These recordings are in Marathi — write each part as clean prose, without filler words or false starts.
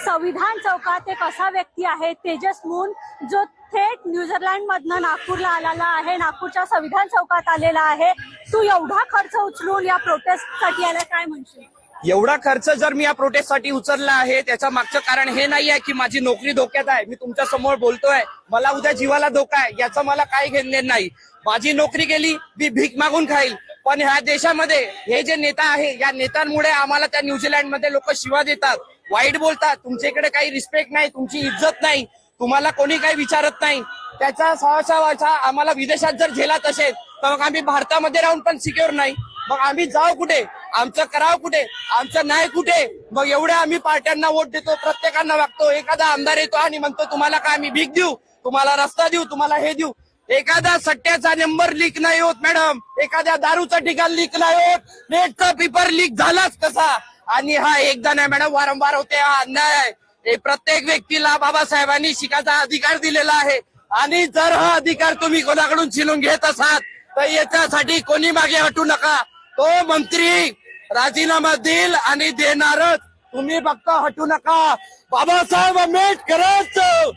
संविधान चौकात एक असा व्यक्ती आहे तेजस मून, जो थेट न्यूझीलंड मधनं नागपूरला आलेला आहे, नागपूरच्या संविधान चौकात आलेला आहे। तू एवढा खर्च उचलून या प्रोटेस्टसाठी आला, काय म्हणशील? एवढा खर्च जर मी या प्रोटेस्टसाठी उचलला आहे त्याचं मागचं कारण हे नाही आहे की माझी नोकरी धोक्यात आहे। मी तुमच्या समोर बोलतोय, मला उद्या जीवाला धोका आहे याचं मला काही घेणं नाही। माझी नोकरी गेली, मी भीक मागून खाईल, पण ह्या देशामध्ये हे जे नेता आहे या नेत्यांमुळे आम्हाला त्या न्यूझीलंडमध्ये लोक शिवा देतात, वाईट बोलतात, तुमच्याकडे काही रिस्पेक्ट नाही, तुमची इज्जत नाही, तुम्हाला कोणी काही विचारत नाही। त्याचा सहसा आम्हाला विदेशात जर झेलत असेल तर मग आम्ही भारतामध्ये राहून पण सिक्युअर नाही, मग आम्ही जाऊ कुठे, आमचं करावं कुठे, आमचं नाही कुठे? मग एवढ्या आम्ही पार्ट्यांना वोट देतो, प्रत्येकांना वागतो। एखादा आमदार येतो आणि म्हणतो तुम्हाला काय आम्ही भीक देऊ, तुम्हाला रस्ता देऊ, तुम्हाला हे देऊ। एखादा सट्ट्याचा नंबर लीक नाही होत मॅडम, एखाद्या दारूचं ठिकाण लीक नाही होत, नेटचा पेपर लीक झालाच कसा? आणि हा एकदा नाही मॅडम, वारंवार होते, हा अन्याय आहे। हे प्रत्येक व्यक्तीला बाबासाहेबांनी शिकायचा अधिकार दिलेला आहे, आणि जर हा अधिकार तुम्ही कोणाकडून छिनून घेत असाल तर याच्यासाठी कोणी मागे हटू नका। तो मंत्री राजीनामा देईल आणि देणारच, तुम्ही फक्त हटू नका। बाबासाहेब आंबेडकरांचं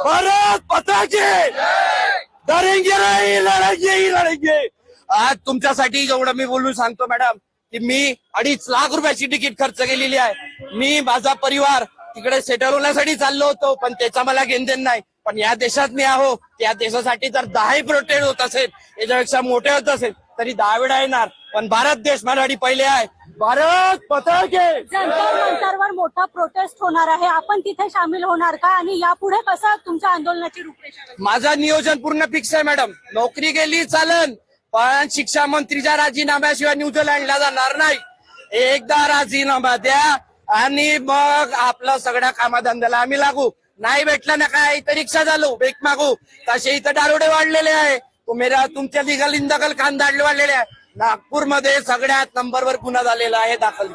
भारत माता की डरेंगे नहीं, लढेंगे ही लढेंगे। आज तुमच्यासाठी जेवढं मी बोलून सांगतो मॅडम की मी 2.5 लाख रुपयाची तिकीट खर्च केलेली आहे। मी माझा परिवार तिकडे सेटल होण्यासाठी चाललो होतो, पण त्याचा मला घेणदेण नाही। पण या देशात मी आहो, त्या देशासाठी जर 10 प्रोटेस्ट होत असेल, याच्यापेक्षा मोठे होत असेल तरी 10 वेळा येणार। पण भारत देश माझ्यासाठी पहिले आहे। भारत माता की जंतर मंतरवर मोठा प्रोटेस्ट होणार आहे, आपण तिथे सामील होणार का? आणि यापुढे कसं तुमच्या आंदोलनाची रूपरेषा? माझं नियोजन पूर्ण फिक्स आहे मॅडम। नोकरी गेली चालन, पण शिक्षा मंत्रीच्या राजीनाम्याशिवाय न्यूझीलंडला जाणार नाही। एकदा राजीनामा द्या आणि मग आपलं सगळ्या कामाधंद्याला आम्ही लागू। नाही भेटलं ना काय तर रिक्षा चालू, भीक मागू। तसे इथं दारोडे वाढलेले आहे, तुमच्या दखल खान दाडले वाढलेले आहे। नागपूरमध्ये सगळ्यात नंबरवर गुन्हा झालेला आहे दाखल,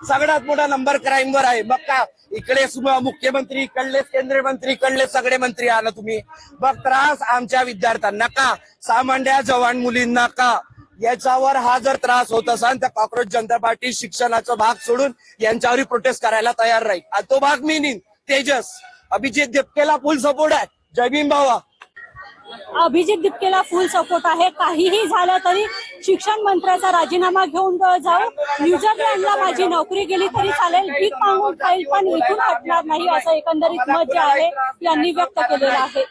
सगळ्यात मोठा नंबर क्राईमवर आहे। मग का इकडे मुख्यमंत्री इकडलेच, केंद्रीय मंत्री इकडलेच, सगळे मंत्री आला तुम्ही। मग त्रास आमच्या विद्यार्थ्यांना का, सामान्य जवान मुलींना का? याच्यावर हा जर त्रास होत असेल तर कॉक्रोच जनता पार्टी शिक्षणाचा भाग सोडून यांच्यावर प्रोटेस्ट करायला तयार राहील। तो भाग मी नेईन। तेजस अभिजित दिपकेला फुल सपोर्ट आहे। जय भीम भावा। अभिजित दिपकेला फुल सपोर्ट आहे। काहीही झालं तरी शिक्षण मंत्र्याचा राजीनामा घेऊन जाऊ, न्यूझीलंडला माझी नोकरी गेली तरी चालेल, भीक मागून खाईल, पण इथून हटणार नाही, असं एकंदरीत मत जे आहे यांनी व्यक्त केलेलं आहे।